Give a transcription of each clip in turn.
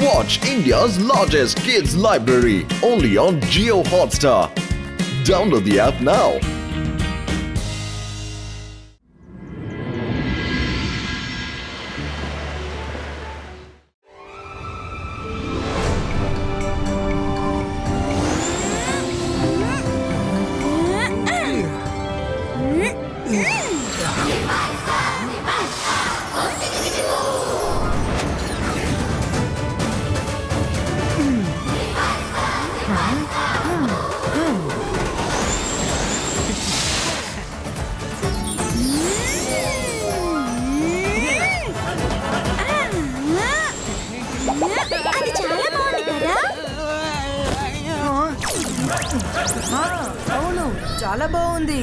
Watch India's largest kids library only on Jio Hotstar. Download the app now. అవును చాలా బాగుంది.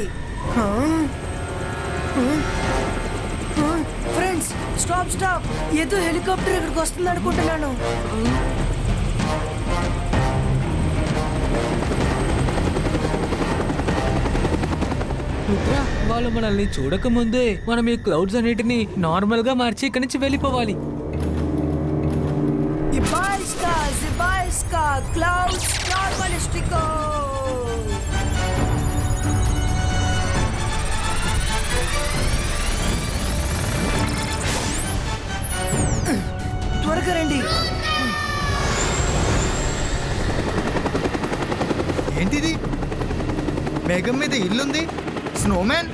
Friends stop ఏదో helicopter ఇక్కడికి వస్తుంది అనుకుంటున్నాను. వాళ్ళు మనల్ని చూడకముందే మనం ఈ క్లౌడ్స్ అన్నిటిని నార్మల్ గా మార్చి ఇక్కడి నుంచి వెళ్ళిపోవాలి. Zibaiska, clouds normalistico. త్వరగా రండి. ఏంటిది? మేఘం మీద ఇల్లుంది, స్నోమ్యాన్,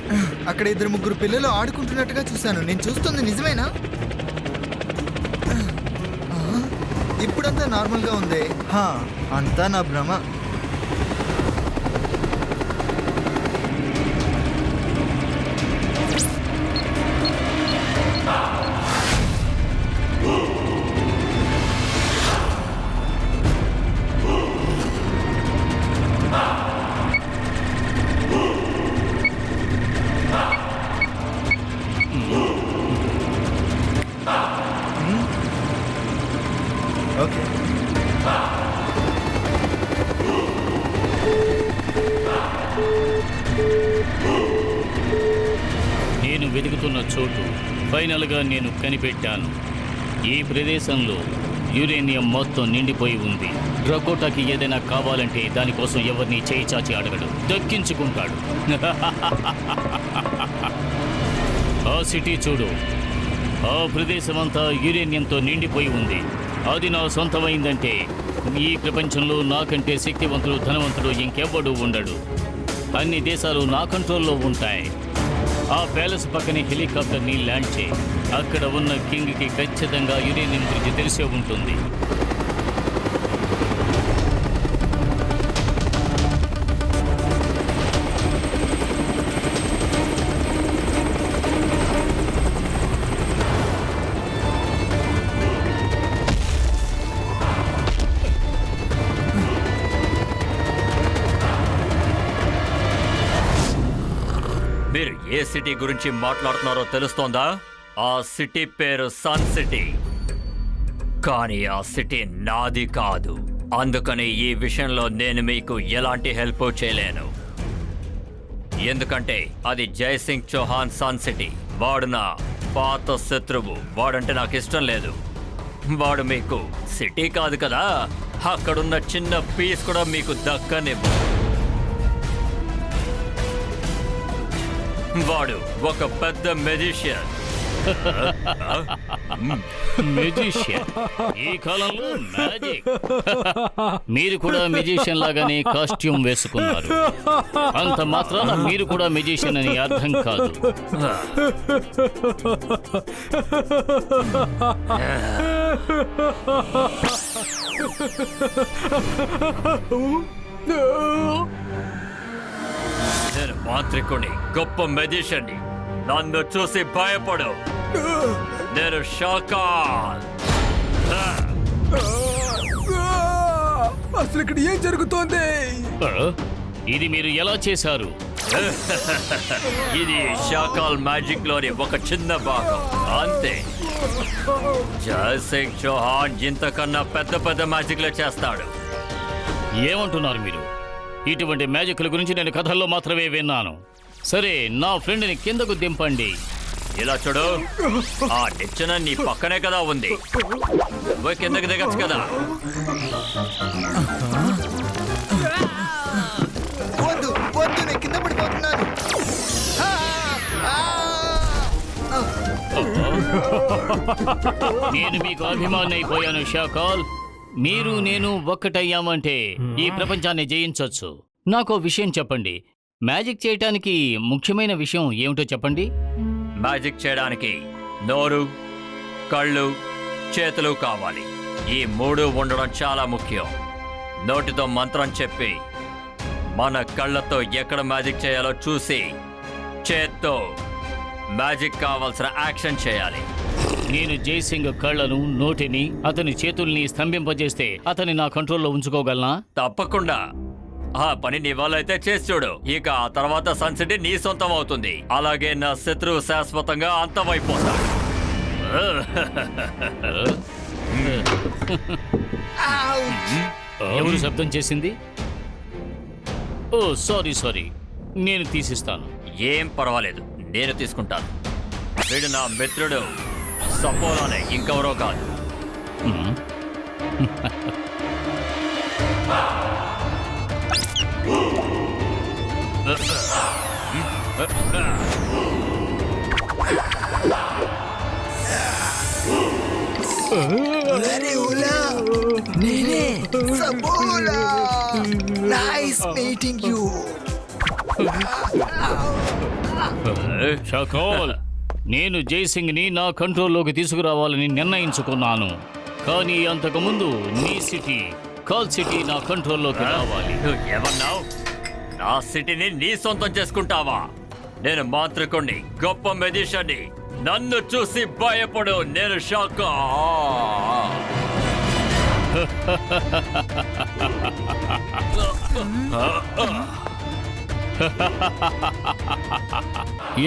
అక్కడ 2-3 పిల్లలు ఆడుకుంటున్నట్టుగా చూశాను. నేను చూస్తుంది నిజమేనా? ఇప్పుడంతా నార్మల్గా ఉంది. అంతా నా భ్రమ. ఓకే, నేను వెతుకుతున్న చోటు ఫైనల్గా నేను కనిపెట్టాను. ఈ ప్రదేశంలో యురేనియం మొత్తం నిండిపోయి ఉంది. డ్రకోటాకి ఏదైనా కావాలంటే దానికోసం ఎవరిని చేయి చాచి అడగడు, దక్కించుకుంటాడు. ఆ సిటీ చూడు, ఆ ప్రదేశం అంతా యురేనియంతో నిండిపోయి ఉంది. అది నా సొంతమైందంటే ఈ ప్రపంచంలో నాకంటే శక్తివంతుడు, ధనవంతుడు ఇంకెవ్వడూ ఉండడు. అన్ని దేశాలు నా కంట్రోల్లో ఉంటాయి. ఆ ప్యాలెస్ పక్కనే హెలికాప్టర్ని ల్యాండ్ చేయి. అక్కడ ఉన్న కింగ్కి ఖచ్చితంగా యురేనియం గురించి తెలిసే ఉంటుంది. మీరు ఏ సిటీ గురించి మాట్లాడుతున్నారో తెలుస్తోందా? ఆ సిటీ పేరు సన్ సిటీ. కానీ ఆ సిటీ నాది కాదు. అందుకని ఈ విషయంలో నేను మీకు ఎలాంటి హెల్ప్ చేయలేను. ఎందుకంటే అది జైసింగ్ చౌహాన్ సన్ సిటీ. వాడు నా పాత శత్రువు. వాడంటే నాకు ఇష్టం లేదు. వాడు మీకు సిటీ కాదు కదా, అక్కడున్న చిన్న పీస్ కూడా మీకు దక్కనివ్వు. వాడు ఒక పెద్ద మెజిషియన్. మెజిషియన్? ఈ కాలంలో మ్యాజిక్? మీరు కూడా మెజిషియన్ లాగానే కాస్ట్యూమ్ వేసుకున్నారు. అంత మాత్రాన మీరు కూడా మెజిషియన్ అని అర్థం కాదు. నేను మాంత్రికుని, గొప్ప మెజిషియన్ని. నన్ను చూసి భయపడు. నేను షాకాల్. అసలు ఇక్కడ ఏం జరుగుతోంది? ఇది మీరు ఎలా చేశారు? ఇది షాకాల్ మ్యాజిక్ లోని ఒక చిన్న భాగం అంతే. జైసింగ్ చౌహాన్ ఇంతకన్నా పెద్ద పెద్ద మ్యాజిక్లే చేస్తాడు. ఏమంటున్నారు మీరు? ఇటువంటి మ్యాజిక్ల గురించి నేను కథల్లో మాత్రమే విన్నాను. సరే, నా ఫ్రెండ్ని కిందకు దింపండి. ఇలా చూడు, ఆ నిచ్చెన నీ పక్కనే కదా ఉంది. నువ్వు కిందకి దిగచ్చు కదా. వద్దు వద్దు, నేను కింద పడిపోతున్నాను. నేను మీకు అభిమాని అయిపోయాను షాకాల్. మీరు నేను ఒక్కటయ్యామంటే ఈ ప్రపంచాన్ని జయించొచ్చు. నాకో విషయం చెప్పండి, మ్యాజిక్ చేయటానికి ముఖ్యమైన విషయం ఏమిటో చెప్పండి. మ్యాజిక్ చేయడానికి నోరు, కళ్ళు, చేతులు కావాలి. ఈ మూడు ఉండడం చాలా ముఖ్యం. నోటితో మంత్రం చెప్పి మన కళ్ళతో ఎక్కడ మ్యాజిక్ చేయాలో చూసి చేత్తో మ్యాజిక్ కావాల్సిన యాక్షన్ చేయాలి. నేను జైసింగ్ కళ్ళను, నోటిని, అతని చేతుల్ని స్తంభింపజేస్తే అతని నా కంట్రోల్లో ఉంచుకోగలనా? తప్పకుండా. ఆ పని నీ వల్ల అయితే చేసి చూడు. ఇక ఆ తర్వాత సన్ సిటీ నీ సొంతం అవుతుంది. అలాగే నా శత్రువు శాశ్వతంగా అంతమైపోతాడు. ఎవరు శబ్దం చేసింది? ఓ సారీ, నేను తీసిస్తాను. ఏం పర్వాలేదు, నేను తీసుకుంటాను. వీడు నా మిత్రుడు సపోలానే, ఇంకెవరో కాదు. అరే ఓలా, నేనే సబోలా. Nice meeting you. షాకాల్, నేను జైసింగ్ని నా కంట్రోల్లోకి తీసుకురావాలని నిర్ణయించుకున్నాను. కానీ అంతకుముందు నీ సిటీ, కాల్ సిటీ నా కంట్రోల్లోకి రావాలి. ఏమన్నావు? నా సిటీని నీ సొంతం చేసుకుంటావా? నేను మాంత్రికుణ్ణి, గొప్ప మెజిషియన్ని. నన్ను చూసి భయపడు. నేను షాకా.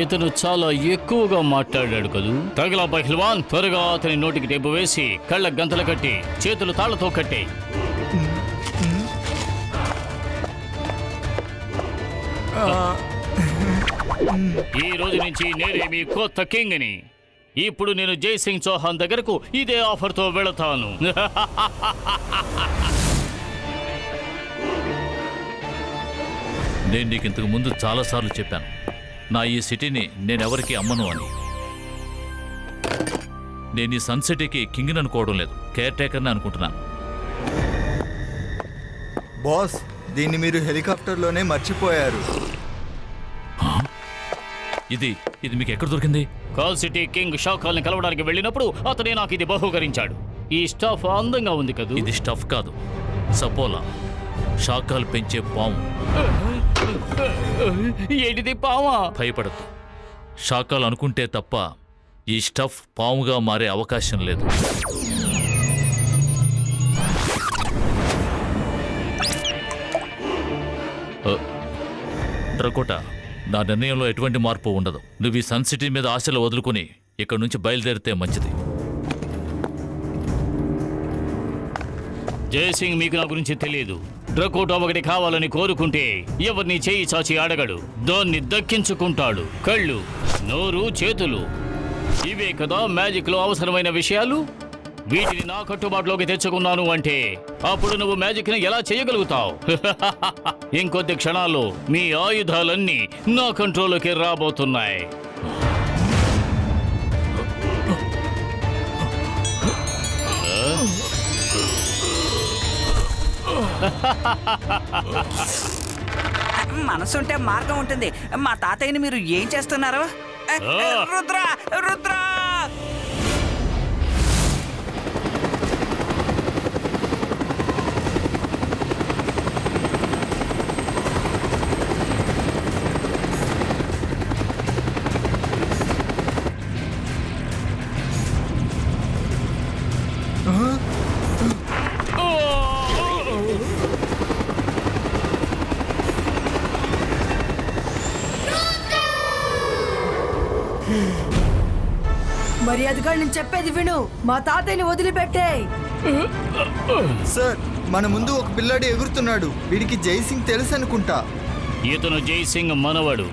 ఇతను చాలా ఎక్కువగా మాట్లాడాడు కదూ. తగలా పహల్వాన్, త్వరగా అతని నోటికి టేపు వేసి కళ్ళ గంతలు కట్టి చేతులు తాళ్లతో కట్టే. ఈ రోజు నుంచి నేనే మీ కొత్త కింగ్ని. ఇప్పుడు నేను జైసింగ్ చౌహాన్ దగ్గరకు ఇదే ఆఫర్తో వెళతాను. నేను నీకు ఇంతకు ముందు చాలాసార్లు చెప్పాను, నా ఈ సిటీని నేనెవరికి అమ్మను అని. నేను ఈ సన్ సిటీకి కింగ్ని అనుకోవడం లేదు, కేర్ టేకర్ని అనుకుంటున్నాను. బాస్, దీన్ని మీరు హెలికాప్టర్లోనే మర్చిపోయారు. ఇది మీకు ఎక్కడ దొరికింది? కాల్ సిటీ కింగ్ షాకాల్ని కలవడానికి వెళ్ళినప్పుడు అతనే నాకు ఇది బహూకరించాడు. ఈ స్టఫ్ అందంగా ఉంది కదూ. ఇది స్టఫ్ కాదు, సపోలా, షాకాలు పెంచే పాము. ఏంటిది, పావా? భయపడద్దు. షాకాలు అనుకుంటే తప్ప ఈ స్టఫ్ పాముగా మారే అవకాశం లేదు. డ్రకోటా, నా నిర్ణయంలో ఎటువంటి మార్పు ఉండదు. నువ్వు ఈ సన్ సిటీ మీద ఆశలు వదులుకుని ఇక్కడి నుంచి బయలుదేరితే మంచిది. జయసింగ్, మీకు నా గురించి తెలియదు. డ్రకోటా ఒకటి కావాలని కోరుకుంటే ఎవరిని చేయి చాచి అడగడు, దాన్ని దక్కించుకుంటాడు. కళ్ళు, నోరు, చేతులు, ఇవే కదా మ్యాజిక్ లో అవసరమైన విషయాలు. వీటిని నా కట్టుబాటులోకి తెచ్చుకున్నాను అంటే అప్పుడు నువ్వు మ్యాజిక్ ని ఎలా చేయగలుగుతావు? ఇంకొద్ది క్షణాల్లో మీ ఆయుధాలన్నీ నా కంట్రోల్లోకి రాబోతున్నాయి. మనసుంటే మార్గం ఉంటుంది. మా తాతయ్యని మీరు ఏం చేస్తున్నారు? రుద్ర, రుద్ర! మర్యాదగా నేను చెప్పేది విను. మా తాతయ్యని వదిలిపెట్టే. సార్, మన ముందు ఒక పిల్లాడు ఎగురుతున్నాడు. వీడికి జైసింగ్ తెలుసు అనుకుంటా. ఇతను జైసింగ్ మనవడు.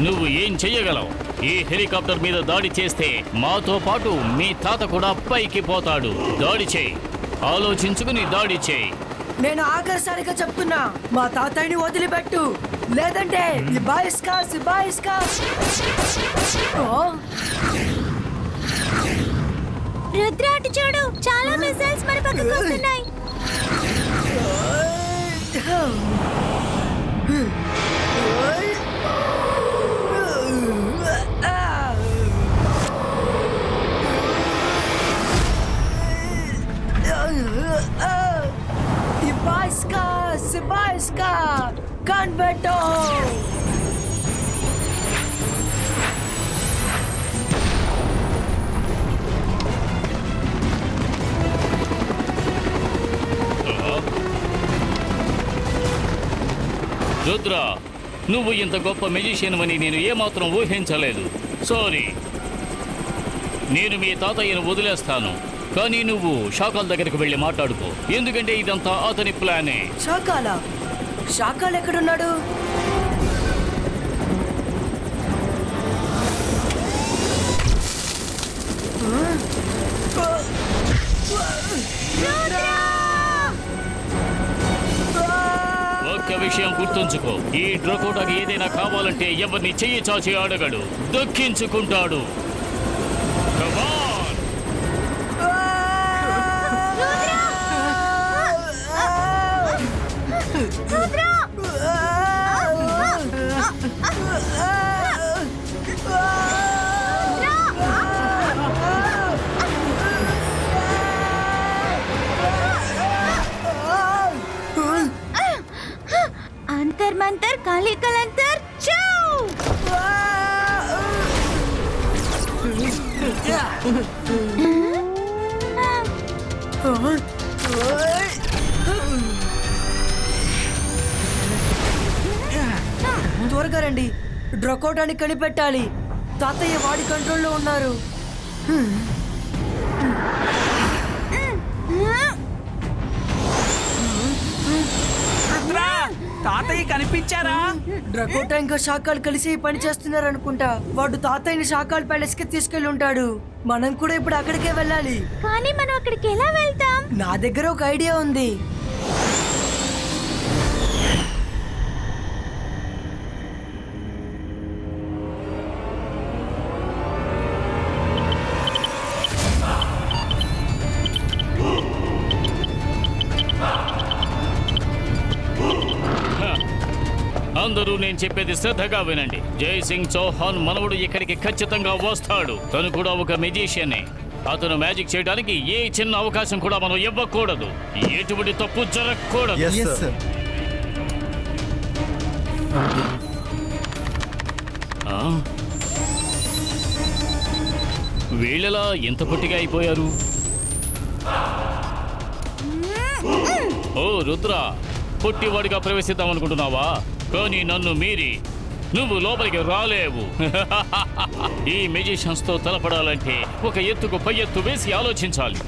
నువ్వు ఏం చెయ్యగలవు? ఈ హెలికాప్టర్ మీద దాడి చేస్తే మాతో పాటు మీ తాత కూడా పైకి పోతాడు. దాడి చేయి, ఆలోచించుకుని దాడి చేయి. నేను ఆఖరిసారిగా చెప్తున్నా, మా తాతయ్యని వదిలిపెట్టు, లేదంటే సిబాయిస్కా. రుద్ర అటు చూడు, చాలా మిసైల్స్ మన పక్కకు వస్తున్నాయి. సిబాయిస్కా కన్బెటో. రుద్ర, నువ్వు ఇంత గొప్ప మెజిషియన్ అని నేను ఏమాత్రం ఊహించలేదు. సారీ. నేను మీ తాతయ్యను వదిలేస్తాను, కానీ నువ్వు షాకాల్ దగ్గరికి వెళ్ళి మాట్లాడుకో, ఎందుకంటే ఇదంతా అతని ప్లానే. షాకాల్ ఎక్కడున్నాడు? ఒక్క విషయం గుర్తుంచుకో, ఈ డ్రకోటాకి ఏదైనా కావాలంటే ఎవరిని చెయ్యి చాచి అడగడు, దక్కించుకుంటాడు. Come on! అంతర్ మంతర్ కాళీ కలంతర్ చౌ. త్వరగా రండి, డ్రకోటాన్ని కనిపెట్టాలి. తాతయ్య వాడి కంట్రోల్లో ఉన్నారు. రుద్రా, తాతయ్య కనిపించారా? డ్రకోటా ఇంకా షాకాల్ కలిసి పని చేస్తున్నారు అనుకుంటా. వాడు తాతయ్యని షాకాల్ ప్యాలెస్ కి తీసుకెళ్లి ఉంటాడు. మనం కూడా ఇప్పుడు అక్కడికే వెళ్ళాలి. కానీ మనం అక్కడికి ఎలా వెళ్తాం? నా దగ్గర ఒక ఐడియా ఉంది. అందరూ నేను చెప్పేది శ్రద్ధగా వినండి. జై సింగ్ చౌహాన్ మనవడు ఇక్కడికి ఖచ్చితంగా వస్తాడు. తను కూడా ఒక మెజిషియనే. అతను మ్యాజిక్ చేయడానికి ఏ చిన్న అవకాశం కూడా మనం ఇవ్వకూడదు. ఎటువంటి తప్పు జరగకూడదు. Yes, sir. ఆ? వీళ్ళలా ఎంత పొట్టిగా అయిపోయారు? ఓ రుద్ర, పొట్టివాడిగా ప్రవేశిద్దాం అనుకుంటున్నావా? కానీ నన్ను మీరి నువ్వు లోపలికి రాలేవు. ఈ మెజిషియన్స్ తో తలపడాలంటే ఒక ఎత్తుకు పై ఎత్తు వేసి ఆలోచించాలి.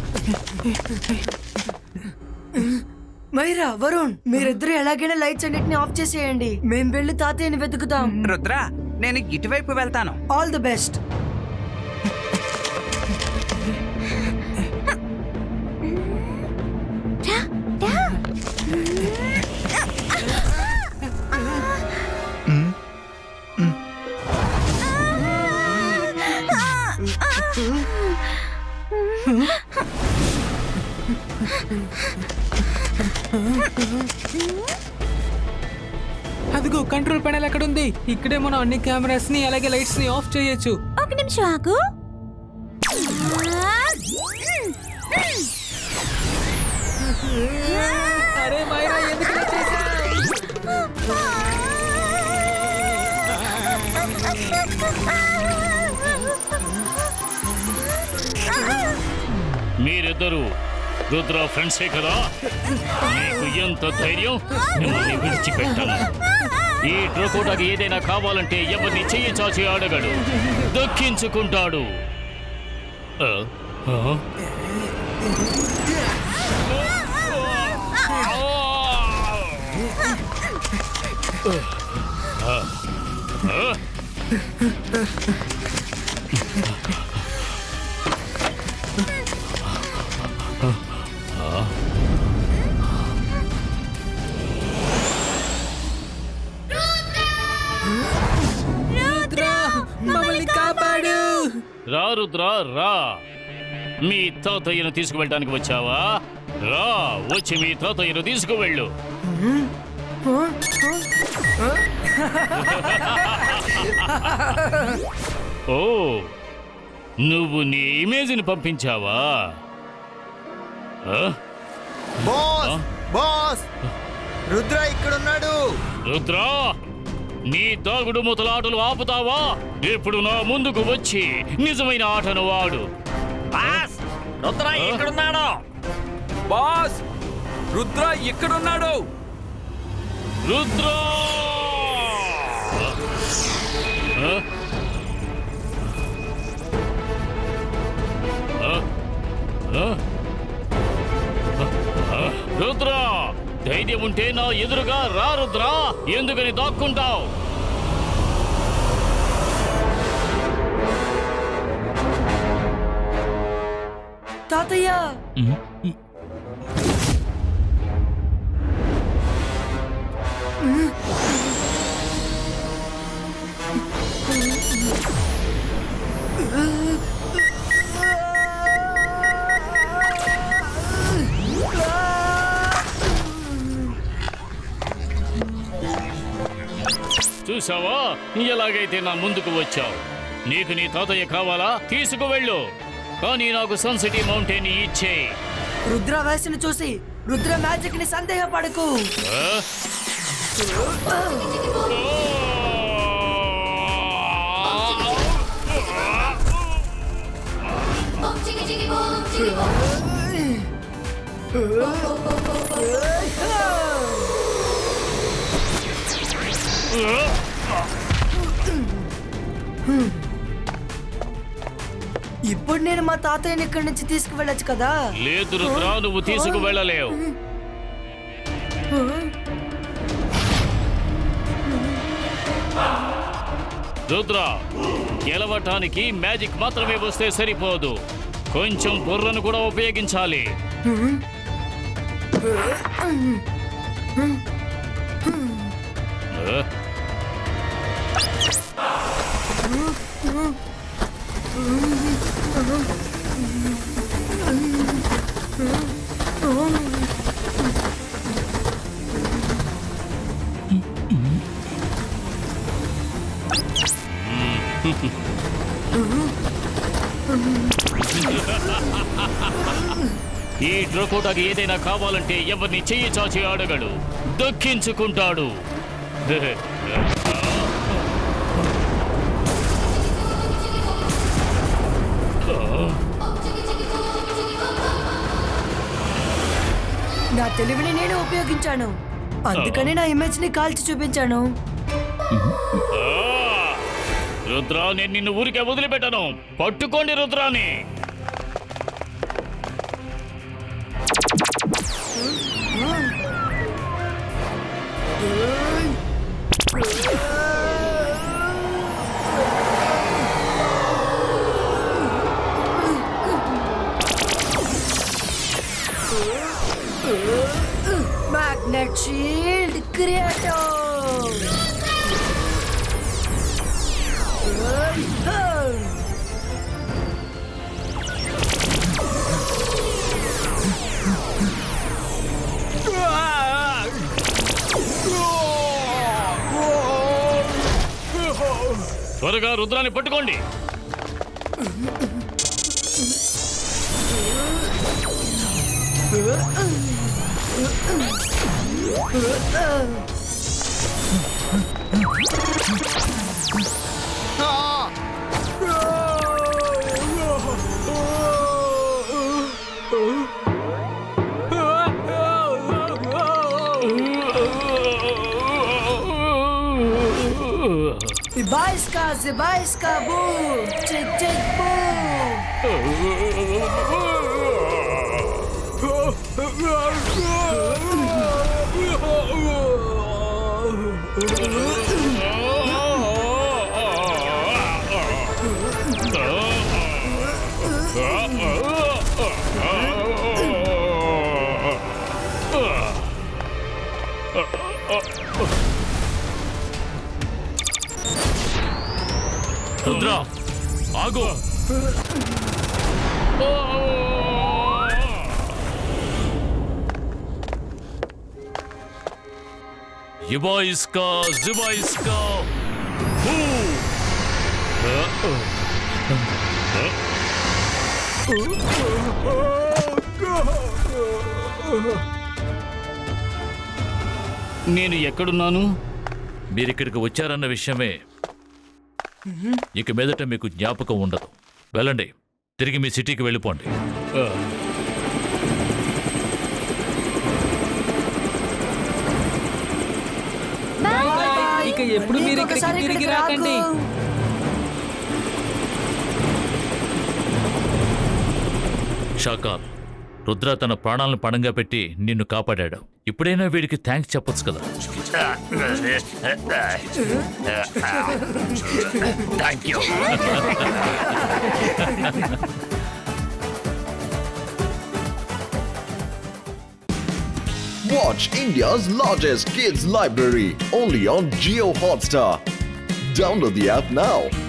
మైరా, వరుణ్, మీరిద్దరు ఎలాగైనా లైట్స్ అన్నిటిని ఆఫ్ చేసేయండి. మేం వెళ్ళి తాతయ్యని వెతుకుతాం. రుద్రా, నేను ఇటువైపు వెళ్తాను. All the best. అదిగో కంట్రోల్ ప్యానెల్ ఎక్కడ ఉంది? ఇక్కడే మనం అన్ని కెమెరాస్ ని అలాగే లైట్స్ ని ఆఫ్ చేయొచ్చు. ఒక నిమిషం ఆగు. అరే మైరా, ఎందుకు ఇలా చేశావ్? మీరిద్దరూ రుద్ర ఫ్రెండ్సే కదా? మీకు ఎంత ధైర్యం? మిమ్మల్ని విడిచిపెట్టను. ఈ డ్రకోటాకి ఏదైనా కావాలంటే ఎవరిని చెయ్యి చాచి అడగడు, దక్కించుకుంటాడు. రా రుద్ర రా. మీ తాతయ్యను తీసుకువెళ్ళడానికి వచ్చావా? రా, వచ్చి మీ తాతయ్యను తీసుకువెళ్ళు. ఓ, నువ్వు నీ ఇమేజ్ని పంపించావా? బాస్ బాస్ రుద్ర ఇక్కడున్నాడు. రుద్ర, నీ దాగుడు మూతలాటలు ఆపుతావా? ఇప్పుడు నా ముందుకు వచ్చి నిజమైన ఆటను వాడు. బాస్, రుద్ర ఎక్కడున్నాడు? బాస్, రుద్ర ఎక్కడున్నాడు? రుద్ర! రుద్ర, ధైర్యం ఉంటే నా ఎదురుగా రా రుద్ర. ఎందుకని దాక్కుంటావు? తాతయ్య చూసావా, ఎలాగైతే నా ముందుకు వచ్చావు. నీకు నీ తాతయ్య కావాలా? తీసుకువెళ్ళు. కానీ నాకు సన్ సిటీ మౌంటైన్ ఇచ్చే. రుద్ర వయసును చూసి రుద్ర మ్యాజిక్ ని సందేహపడకు. ఇప్పుడు నేను మా తాతయ్యని ఇక్కడి నుంచి తీసుకువెళ్ళొచ్చు కదా? లేదు రుద్ర, నువ్వు తీసుకువెళ్ళలేవు. రుద్ర, గెలవటానికి మ్యాజిక్ మాత్రమే వస్తే సరిపోదు, కొంచెం బుర్రను కూడా ఉపయోగించాలి. ఈ డ్రకోటాకి ఏదైనా కావాలంటే ఎవరిని చెయ్యి చాచి అడగడు, దక్కించుకుంటాడు. నా తెలివిని నేను ఉపయోగించాను, అందుకని నా ఇమేజ్ ని కాల్చి చూపించాను. రుద్ర, నేను నిన్ను ఊరికే వదిలిపెట్టను. పట్టుకోండి రుద్రాని. Magnet shield క్రియేటో. త్వరగా రుద్రాన్ని పట్టుకోండి. Zibaiska boom! Chick chick boom! Rudra ఆగు. ఇబాయిస్కా జిబాయిస్కా హూ. నేను ఎక్కడున్నాను? మీరిక్కడికి వచ్చారన్న విషయమే ఇక మీదట మీకు జ్ఞాపకం ఉండదు. వెళ్ళండి, తిరిగి మీ సిటీకి వెళ్ళిపోండి. ఆ, ఇక ఎప్పుడు మీరు ఇక్కడికి ఇంకొకసారి తిరిగి ఇక్కడికి రాకండి. రాకు. షాకాల్, రుద్ర తన ప్రాణాలను పణంగా పెట్టి నిన్ను కాపాడాడు. ఇప్పుడైనా వీడికి థ్యాంక్స్ చెప్పొచ్చు కదా. Thank you. Watch India's largest kids library only on Geo Hotstar. Download the app now.